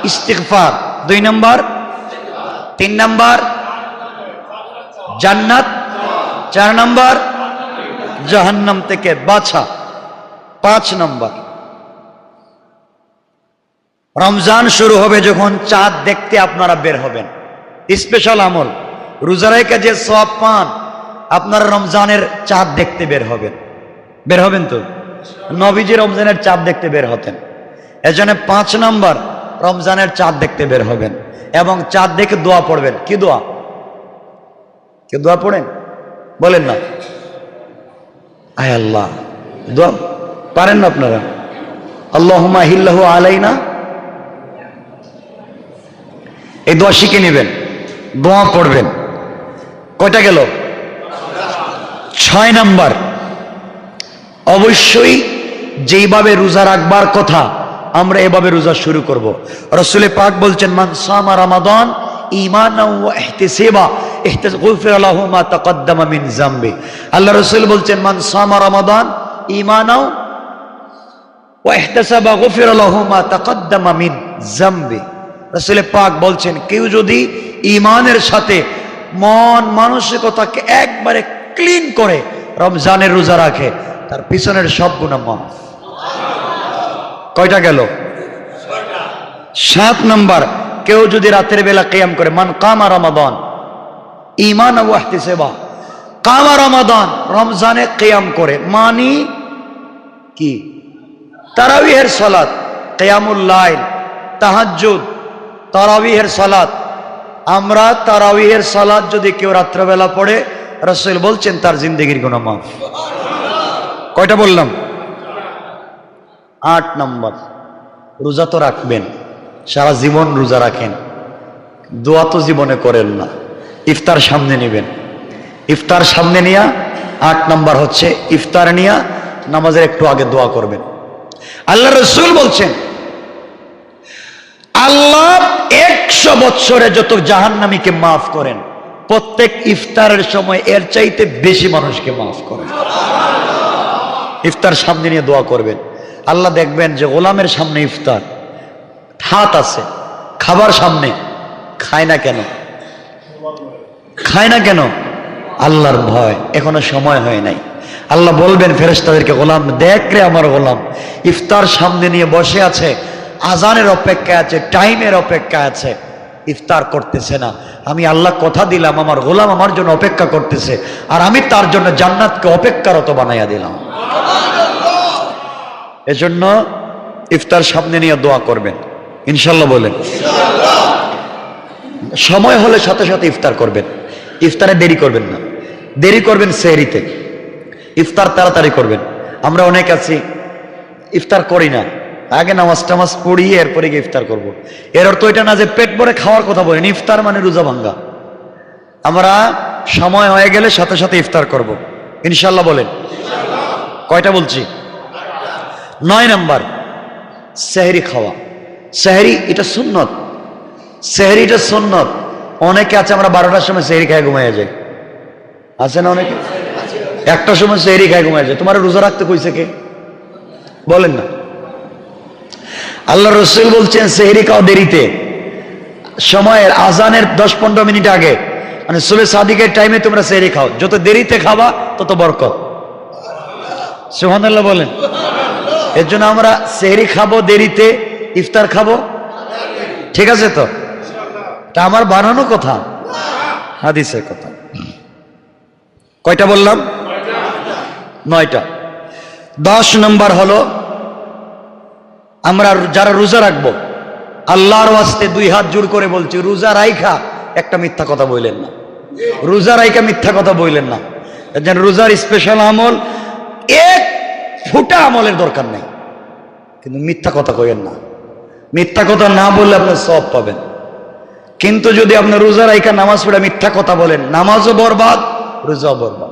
ইস্তিগফার। 2 নাম্বার। 3 নাম্বার জান্নাত। 4 নাম্বার জাহান্নাম থেকে বাঁচা। 5 নাম্বার, রমজান শুরু হবে যখন চাঁদ দেখতে আপনারা বের হবেন, স্পেশাল আমল। রোজা রেখে যে সওয়াব পান, আপনারা রমজানের চাঁদ দেখতে বের হবেন। বের হবেন তো? নবীজি রমজানের চাঁদ দেখতে বের হতেন, এজন্য 5 নাম্বার রমজানের চাঁদ দেখতে বের হবেন এবং চাঁদ দেখে দোয়া পড়বেন। কি দোয়া? কি দোয়া পড়েন বলেন না? আয় আল্লাহ, দোয়া পারেন না আপনারা? আল্লাহুম্মা হিল্লাহু আলাইনা, এই দোয়া শিখে নেবেন, দোয়া পড়বেন। কয়টা গেল? 6 নাম্বার, অবশ্যই যেইভাবে রোজা রাখবার কথা আমরা এভাবে রোজা শুরু করব। রাসূল পাক বলছেন, মান সামা রমাদান ঈমানান ওয়া ইহতিসাবা গুফিরা লাহু মা তাকদ্দামা মিন যামবি। আল্লাহ রাসূল বলছেন, মান সামা রমাদান ঈমানান ওয়া ইহতিসাবা গুফিরা লাহু মা তাকদ্দামা মিন যামবি। রাসূল পাক বলছেন, কেউ যদি ঈমানের সাথে মন মানসিকতাকে একবারে ক্লিন করে রমজানের রোজা রাখে, তার পিছনের সব গুনাহ মাফ। কয়টা গেল? 7 নাম্বার, কেউ যদি রাতের বেলা কিয়াম করে, মান কামা রমাদান ঈমানান ওয়া ইহতিসাবা, কামা রমাদান, রমজানে কিয়াম করে, মানি কি? তারাবিহের সালাত, কিয়ামুল লাইল, তাহাজ্জুদ, তারাবিহের সালাত। আমরা তারাবিহের সালাত যদি কেউ রাত্রেবেলা পড়ে, রাসূল বলছেন তার জিন্দেগির গুনাহ মাফ। কয়টা বললাম? 8 নাম্বার, রোজা তো রাখবেন, সারা জীবন রোজা রাখেন, দোয়া তো জীবনে করেন না, ইফতার সামনে নেবেন। ইফতার সামনে নিয়া 8 নাম্বার হচ্ছে ইফতার নিয়া নামাজের একটু আগে দোয়া করবেন। আল্লাহ রাসূল বলছেন, আল্লাহ 100 বছরে যত জাহান্নামীকে মাফ করেন, প্রত্যেক ইফতারের সময় এর চাইতে বেশি মানুষকে মাফ করেন। ইফতার সামনে নিয়ে দোয়া করবেন। আল্লাহ দেখবেন যে গোলামের সামনে ইফতার, হাত আছে, খাবার সামনে, খায় না কেন? খায় না কেন? আল্লাহর ভয়, এখনো সময় হয় নাই। আল্লাহ বলবেন ফেরেশতাদেরকে, গোলাম দেখ রে, আমার গোলাম ইফতার সামনে নিয়ে বসে আছে, আজানের অপেক্ষায় আছে, টাইমের অপেক্ষায় আছে, ইফতার করতেছে না। আমি আল্লাহ কথা দিলাম, আমার গোলাম আমার জন্য অপেক্ষা করতেছে, আর আমি তার জন্য জান্নাতকে অপেক্ষারত বানাইয়া দিলাম। এজন্য ইফতার সামনে নিয়ে দোয়া করবেন, ইনশাল্লাহ বলেন। সময় হলে সাথে সাথে ইফতার করবেন, ইফতারে দেরি করবেন না। দেরি করবেন সেহরিতে, ইফতার তাড়াতাড়ি করবেন। আমরা অনেক আছি ইফতার করি না, আগে নামাজ টামাজ পড়িয়ে এরপরে গিয়ে ইফতার করব। এর অর্থ এটা না যে পেট ভরে খাওয়ার কথা বলেন, ইফতার মানে রোজা ভাঙ্গা। আমরা সময় হয়ে গেলে সাথে সাথে ইফতার করব, ইনশাল্লাহ বলেন। কয়টা বলছি? 9 নাম্বার, সেহরি খাওয়া। সেহরি এটা সুন্নত, সেহরি এটা সুন্নত। অনেকে আছে আমরা 12টার সময় সেহরি খায় ঘুমাইয়া যাই, আছে না অনেকে? 1টার সময় সেহরি খায় ঘুমাইয়া যায়। তোমার রোজা রাখতে কইছে কে? বলেন না। আল্লাহ রাসূল বলছেন সেহরি খাও দেরিতে, সময়ের আজানের 10-15 মিনিট আগে, মানে সুবহে সাদিকের টাইমে তোমরা সেহরি খাও। যত দেরিতে খাবা তত বরকত। সুবহানাল্লাহ বলেন। এর জন্য আমরা সেহরি খাবো দেরিতে, ইফতার খাবো, ঠিক আছে তো? তা আমার বানানো কথা, হাদিসের কথা। কয়টা বললাম? 9টা। 10 নম্বর হলো, আমরা যারা রোজা রাখবো, আল্লাহর ওয়াস্তে 2 হাত জোড় করে বলছি, রোজা রাইখা একটা মিথ্যা কথা বললেন না। রোজা রাইখা মিথ্যা কথা বললেন না। যেন রোজার স্পেশাল আমল, 1 ফুটা আমলের দরকার নেই, কিন্তু মিথ্যা কথা কইেন না। মিথ্যা কথা না বললে আপনি সওয়াব পাবেন, কিন্তু যদি আপনি রোজা রাইখা নামাজ পড়ে মিথ্যা কথা বলেন, নামাজও বরবাদ, রোজাও বরবাদ।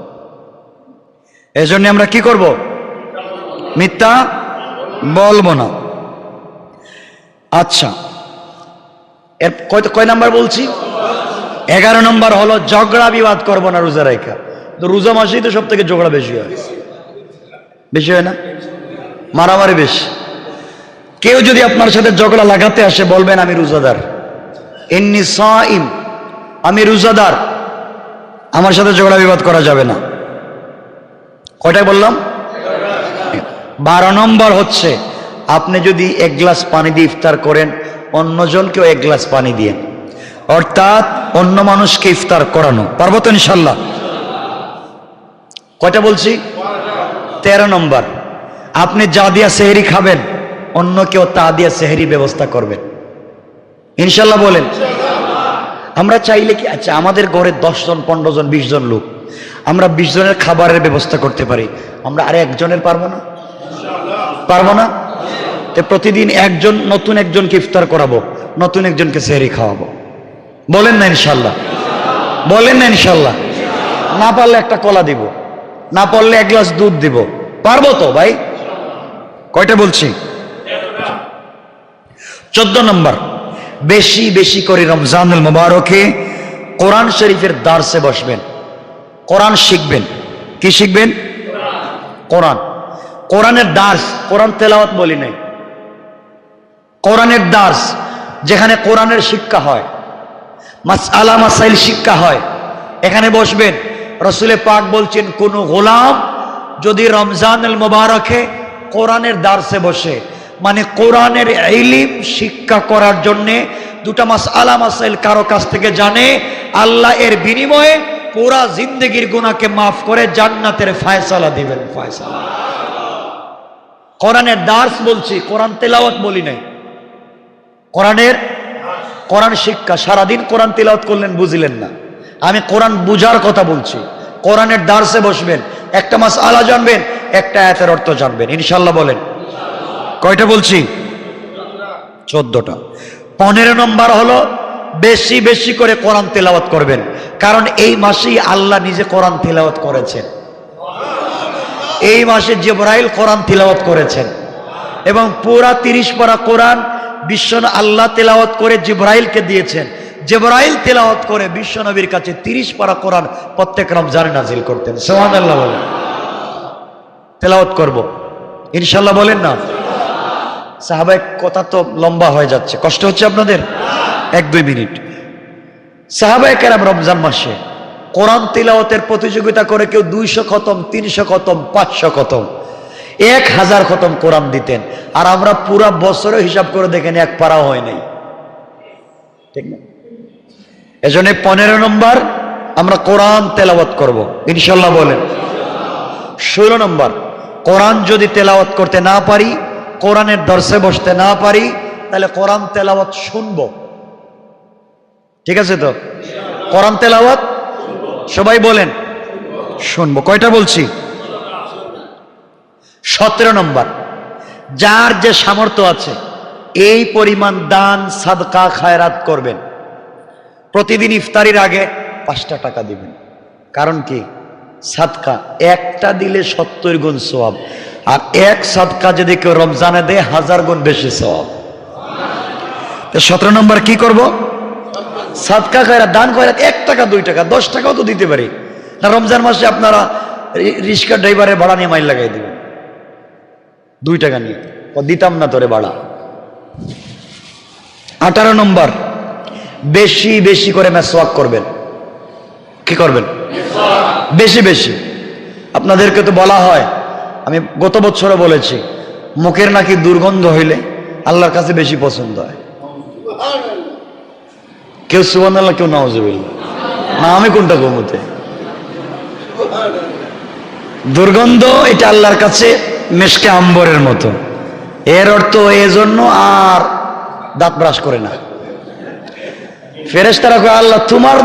এজন্য আমরা কি করব? মিথ্যা বলবো না। আচ্ছা, এর কয় নাম্বার বলছি? 11 নম্বর হলো ঝগড়া বিবাদ করবো না রোজা রাইখা। তো রোজা মাসেই তো সব থেকে ঝগড়া বেশি হয়, বেশি হয় না? মারামারি বেশি। কেউ যদি আপনার সাথে ঝগড়া লাগাতে আসে, বলবেন আমি রোজাদার, ইন্নী সাইম, আমি রোজাদার, আমার সাথে ঝগড়া বিবাদ করা যাবে না। কয়টাই বললাম? 12 নম্বর হচ্ছে, আপনি যদি 1 গ্লাস পানি দিয়ে ইফতার করেন, অন্যজনকেও 1 গ্লাস পানি দিয়ে, অর্থাৎ অন্য মানুষকে ইফতার করানো। পারবো তো ইনশাল্লাহ? কয়টা বলছি? 13 নম্বর, আপনি যা দিয়া সেহরি খাবেন, অন্য কেউ তা দিয়া সেহরি ব্যবস্থা করবেন, ইনশাল্লাহ বলেন। আমরা চাইলে কি, আচ্ছা আমাদের ঘরে 10 জন 15 জন 20 জন লোক, আমরা 20 জনের খাবারের ব্যবস্থা করতে পারি, আমরা আর একজনের পারবো না? পারবো না? প্রতিদিন একজন নতুন একজনকে ইফতার করাবো, নতুন একজনকে সেহরি খাওয়াবো, বলেন না ইনশাল্লাহ? বলেন না ইনশাল্লাহ? না পারলে একটা কলা দিব, না পারলে 1 গ্লাস দুধ দিব, পারবো তো ভাই? কয়টা বলছি? 14 নম্বর, বেশি বেশি করে রমজানুল মুবারকে কোরআন শরীফের দার্সে বসবেন, কোরআন শিখবেন। কি শিখবেন? কোরআন। কোরআনের দার্স, কোরআন তেলাওয়াত বলি নাই, কোরআনের দার্স, যেখানে কোরআনের শিক্ষা হয়, মাসআলা মাসাইল শিক্ষা হয়, এখানে বসবেন। রসুলে পাক বলছেন, কোন গোলাম যদি রমজানুল মুবারকে কোরআনের দার্সে বসে, মানে কোরআনের ইলম শিক্ষা করার জন্য দুটা মাসআলা মাসাইল কারো কাছ থেকে জানে, আল্লাহ এর বিনিময়ে পুরা জিন্দেগির গুনাহকে মাফ করে জান্নাতের ফয়সালা দিবেন। ফয়সালা। কোরআনের দার্স বলছি, কোরআন তেলাওয়াত বলি নাই। কোরআন শিক্ষা। সারাদিন কোরআন তেলাওয়াত করলেন, বুঝলেন না। আমি কোরআন বুঝার কথা বলছি। কোরআনের দার্সে বসবেন, একটা মাসআলা জানবেন, একটা আয়াতের অর্থ জানবেন, ইনশাআল্লাহ। বলেন কয়টা বলছি? 14টা। 15 নম্বর হলো বেশি বেশি করে কোরআন তেলাওয়াত করবেন, কারণ এই মাসেই আল্লাহ নিজে কোরআন তেলাওয়াত করেছেন। এই মাসে জিবরাইল কোরআন তেলাওয়াত করেছেন, এবং পুরা 30 পারা কোরআন বিশ্বনবী আল্লাহ তেলাওয়াত করে জিবরাইলকে দিয়েছেন। জিবরাইল তেলাওয়াত করে বিশ্বনবীর কাছে 30 পারা কোরআন প্রত্যেক রমজানে নাজিল করতেন। সুবহানাল্লাহ। বলেন তেলাওয়াত করব ইনশাআল্লাহ। বলেন না। সাহাবায়ে, কথা তো লম্বা হয়ে যাচ্ছে, কষ্ট হচ্ছে আপনাদের? 1-2 মিনিট। সাহাবায়ে কেরাম রমজান মাসে কোরআন তিলাওয়াতের প্রতিযোগিতা করে কেউ 200 খতম, 300 খতম, 500 খতম, 1000 খতম কোরআন দিতেন। আর আমরা পুরা বছরে হিসাব করে দেখেন, এক পারাও হয় নাই, ঠিক না? এজন্য 15 নম্বর আমরা কোরআন তেলাওয়াত করব ইনশাআল্লাহ। বলেন 16 নম্বর, কোরআন যদি তেলাওয়াত করতে না পারি, কোরআনের দর্শে বসতে না পারি, তাহলে কোরআন তেলাওয়াত শুনবো। ঠিক আছে তো? কোরআন তেলাওয়াত সবাই বলেন শুনবো। কয়টা বলছি? 17 নম্বর, যার যে সামর্থ্য আছে এই পরিমাণ দান সাদকা খায়রাত করবেন। প্রতিদিন ইফতারির আগে 5টা টাকা দিবেন। কারণ কি? সাদকা একটা দিলে 70 গুণ সওয়াব, আর এক সাদকা যদি কেউ রমজানে দেয় 1000 গুণ বেশি সওয়াব। তো 17 নম্বর কি করব? সাদকা খায়রাত, দান খয়রাত। 1 টাকা 2 টাকা 10 টাকাও তো দিতে পারি না। রমজান মাসে আপনারা রিক্সা ড্রাইভারের ভাড়া নিয়ে মাইল লাগাই দিবেন 2 টাকা নিয়ে, দিতাম না তোরে ভাড়া। 18 নম্বর, বেশি বেশি করে মেসওয়াক করবেন। কি করবেন? বেশি বেশি। আপনাদেরকে তো বলা হয়, আমি গত বছরও বলেছি, মুখের নাকি দুর্গন্ধ হইলে আল্লাহর কাছে বেশি পছন্দ হয়। কেউ সুবহানাল্লাহ, কেউ নাউজুবিল্লাহ। না, আমি কোনটা ঘুমোতে? দুর্গন্ধ এটা আল্লাহর কাছে মেশকে আম্বরের মতো। এর অর্থ এজন্য আর দাঁত ব্রাশ করে না। ফেরেশতারা কয়, আল্লাহ তোমার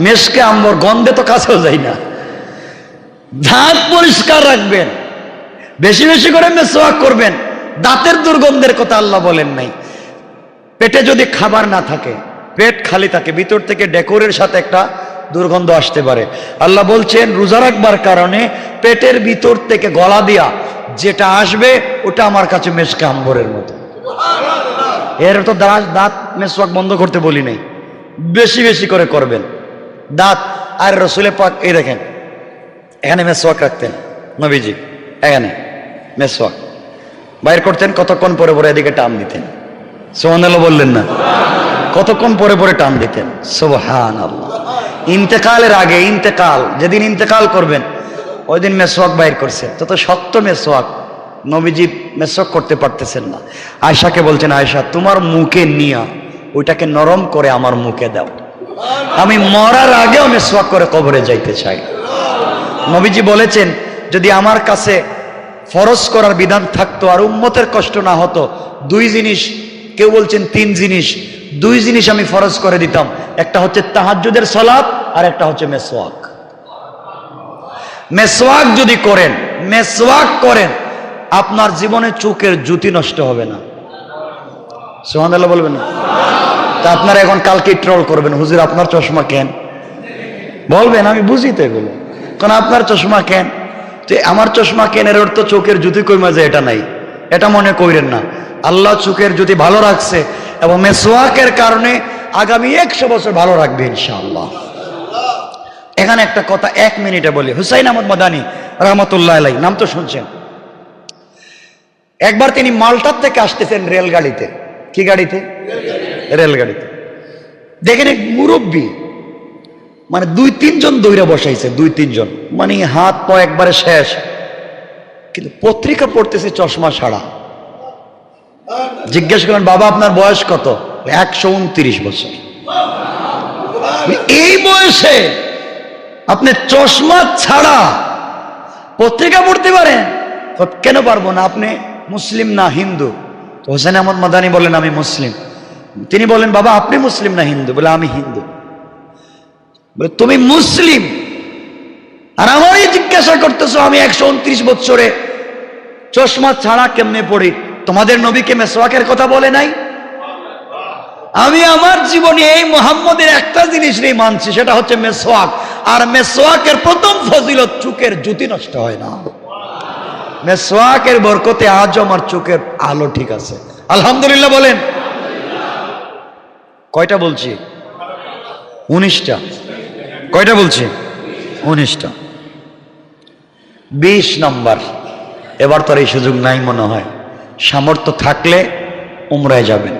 মেশকে আম্বর গন্ধে তো কাছেও যাই না। দাঁত পরিষ্কার রাখবেন, বেশি বেশি করে মেসওয়াক করবেন। দাঁতের দুর্গন্ধের কথা আল্লাহ বলেন নাই। পেটে যদি খাবার না থাকে, পেট খালি থাকে, ভিতর থেকে ডেকোরের সাথে একটা দুর্গন্ধ আসতে পারে। আল্লাহ বলছেন রোজা রাখবার কারণে পেটের ভিতর থেকে গলা দিয়া যেটা আসবে ওটা আমার কাছে মেশকে আম্বরের মতো। এর তো দাঁত মেসওয়াক বন্ধ করতে বলি নাই, বেশি বেশি করে করবেন দাঁত। আর রসুলে পাক এই দেখেন, এখানে মেসওয়াক রাখতেন নবীজি, এখানে মেসওয়াক বাইর করতেন, কতক্ষণ পরে পরে এদিকে টান দিতেন। সুবহানাল্লাহ বললেন না? কতক্ষণ পরে পরে টান দিতেন। সুবহানাল্লাহ। ইন্তেকালের আগে, ইন্তেকাল যেদিন ইন্তেকাল করবেন ওই দিন মেসওয়াক বাইর করছেন। তো শক্ত মেসওয়াক, নবীজি মেসওয়াক করতে পারতেছেন না। আয়েশাকে বলছেন, আয়েশা তোমার মুখে নিয়া ওইটাকে নরম করে আমার মুখে দাও, আমি মরার আগেও মেসওয়াক করে কবরে যাইতে চাই। নবীজি বলেছেন, যদি আমার কাছে ফরজ করার বিধান থাকতো আর উম্মতের কষ্ট না হতো, 2 জিনিস, কেউ বলছেন 3 জিনিস, 2 জিনিস আমি ফরজ করে দিতাম। একটা হচ্ছে তাহাজ্জুদের সালাত, আর একটা হচ্ছে মেসওয়াক। মেসওয়াক যদি করেন, মেসওয়াক করেন, আপনার জীবনে চোখের জ্যোতি নষ্ট হবে না। সুবহানাল্লাহ বলবেন না? তা আপনারা এখন কালকে ট্রল করবেন, হুজুর আপনার চশমা কেন? বলবেন আমি বুঝি তো এগুলো, কারণ আপনার চশমা কেন? তো আমার চশমা কেন এর অর্থ চোখের জ্যোতি কইমা যায় এটা নাই, এটা মনে করেন না। আল্লাহ চোখের যদি ভালো রাখছে এবং মেসওয়াকের কারণে আগামী 100 বছর ভালো রাখবে ইনশাআল্লাহ। এখানে একটা কথা 1 মিনিটে বলি। হুসাইন আহমদ মাদানী রহমতুল্লাহ আলাইহি, নাম তো শুনছেন। একবার তিনি মাল্টার থেকে আসতেছেন রেলগাড়িতে। কি গাড়িতে? রেলগাড়িতে। দেখেন এক মুরব্বী, মানে 2-3 জন দৌড়ে বসাইছে, 2-3 জন, মানে হাত পা একবারে শেষ, কিন্তু পত্রিকা পড়তেছে চশমা ছাড়া। জিজ্ঞেস করলেন, বাবা আপনার বয়স কত? 129 বছর। এই বয়সে আপনি চশমা ছাড়া পত্রিকা পড়তে পারেন? কেন পারবো না, আপনি মুসলিম না হিন্দু? হোসেন আহমদ মাদানী বলেন আমি মুসলিম। তিনি বলেন, বাবা আপনি মুসলিম না হিন্দু? বলে আমি হিন্দু। বলে তুমি মুসলিম আর আমারই জিজ্ঞাসা করতেছো আমি 129 বছরে চশমা ছাড়া কেমনে পড়ি? তোমাদের নবীকে মেসওয়াকের কথা বলে নাই? আমি আমার জীবনে এই মুহাম্মদের একটা জিনিস নেই মানছি, সেটা হচ্ছে মেসওয়াক। আর মেসওয়াকের প্রথম ফজিলত, চোখের জ্যোতি নষ্ট হয় না। মেসওয়াকের বরকতে আজ আমার চোখের আলো ঠিক আছে, আলহামদুলিল্লাহ বলেন। কয়টা বলছি? 19টা। কয়টা বলছি? 19টা। 20 নম্বর, এবার তো আর এই সুযোগ নাই মনে হয়। সামর্থ্য থাকলে উমরায় যাবেন।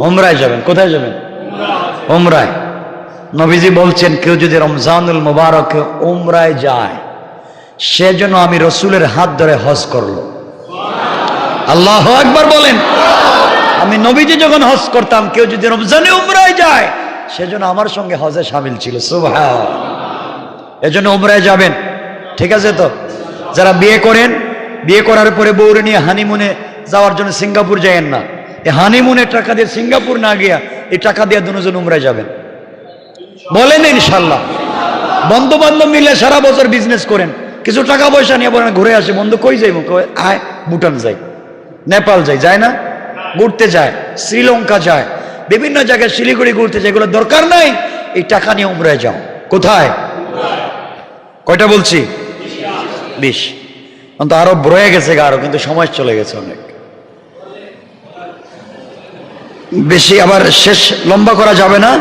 উমরায় যাবেন। কোথায় যাবেন? উমরায়। নবীজি বলছেন, কেউ যদি রমজানুল মুবারকে উমরায় যায়, সেজন্য আমি রসুলের হাত ধরে হজ করলো। আল্লাহু আকবার বলেন। আমি নবীজি যখন হজ করতাম, কেউ যদি রমজানে উমরায় যায়, সেজন্য আমার সঙ্গে হজে শামিল ছিল। সুবহানাল্লাহ। এজন্য উমরায় যাবেন, ঠিক আছে তো? যারা বিয়ে করেন, বিয়ে করার পরে বউরে নিয়ে হানিমুনে যাওয়ার জন্য সিঙ্গাপুর যায়েন না। এই হানিমুনের টাকা দিয়ে সিঙ্গাপুর না গিয়া এই টাকা দিয়ে দুজন উমরায় যাবেন। বলেন ইনশাল্লাহ। বন্ধু বান্ধব মিলে সারা বছর বিজনেস করেন, কিছু টাকা পয়সা নিয়ে বলেন ঘুরে আসে। বন্ধু কই যাইব? আয় ভুটান যাই, নেপাল যাই। যায় না? ঘুরতে যায়, শ্রীলঙ্কা যায়, বিভিন্ন জায়গায় শিলিগুড়ি ঘুরতে যায়। এগুলো দরকার নাই, এই টাকা নিয়ে উমরায় যাও। কোথায়? কয়টা বলছি? 20। তো আরো রয়ে গেছে আরো, কিন্তু সময় চলে গেছে অনেক বেশি, আবার শেষ লম্বা করা যাবে না।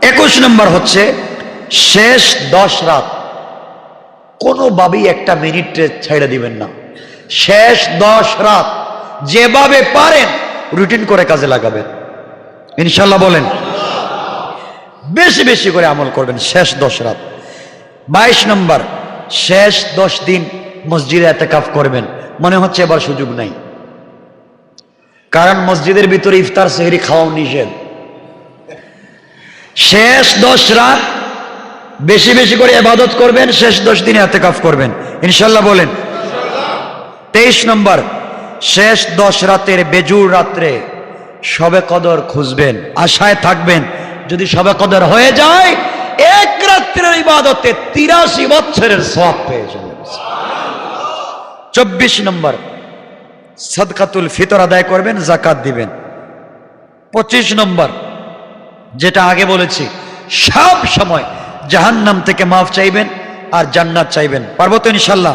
21 নম্বর হচ্ছে শেষ 10 রাত কোনোভাবেই একটা মিনিট ছেড়ে দিবেন না। শেষ 10 রাত যেভাবে পারেন রুটিন করে কাজে লাগাবেন ইনশাল্লাহ বলেন। বেশি বেশি করে আমল করবেন শেষ 10 রাত। 22 নম্বর, শেষ 10 দিন মসজিদে ইতিকাফ করবেন। মনে হচ্ছে এবার সুযোগ নাই, কারণ মসজিদের ভিতরে ইফতার সেহরি খাওয়া নিষেধ। শেষ 10 রাত বেশি বেশি করে ইবাদত করবেন, শেষ 10 দিনে ইতিকাফ করবেন ইনশাল্লাহ বলেন। 23 নম্বর, শেষ 10 রাতের বেজুর রাত্রে শবে কদর খুঁজবেন, আশায় থাকবেন। যদি শবে কদর হয়ে যায়, এক রাত্রের ইবাদতে 83 বছরের সওয়াব পেয়ে যাবেন। 24 নম্বর, সাদকাতুল ফিতর আদায় করবেন, যাকাত দিবেন। 25 নম্বর, যেটা আগে বলেছি, সব সময় জাহান্নাম থেকে মাফ চাইবেন আর জান্নাত চাইবেন। পারবো তো ইনশাল্লাহ?